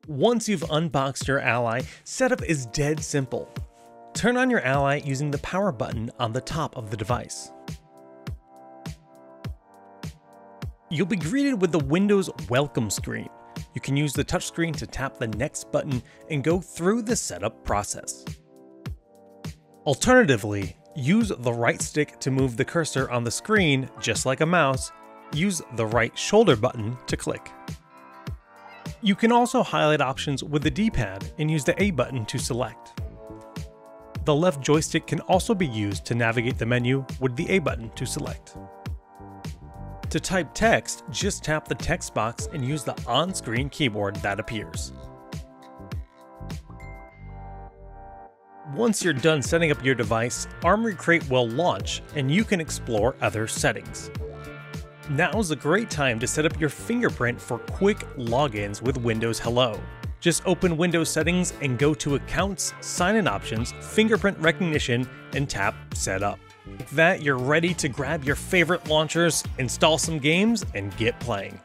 Once you've unboxed your Ally, setup is dead simple. Turn on your Ally using the power button on the top of the device. You'll be greeted with the Windows welcome screen. You can use the touchscreen to tap the next button and go through the setup process. Alternatively, use the right stick to move the cursor on the screen just like a mouse. Use the right shoulder button to click. You can also highlight options with the D-pad and use the A button to select. The left joystick can also be used to navigate the menu with the A button to select. To type text, just tap the text box and use the on-screen keyboard that appears. Once you're done setting up your device, Armoury Crate will launch and you can explore other settings. Now's a great time to set up your fingerprint for quick logins with Windows Hello. Just open Windows Settings and go to Accounts, Sign-in Options, Fingerprint Recognition, and tap Set Up. Like that, you're ready to grab your favorite launchers, install some games, and get playing.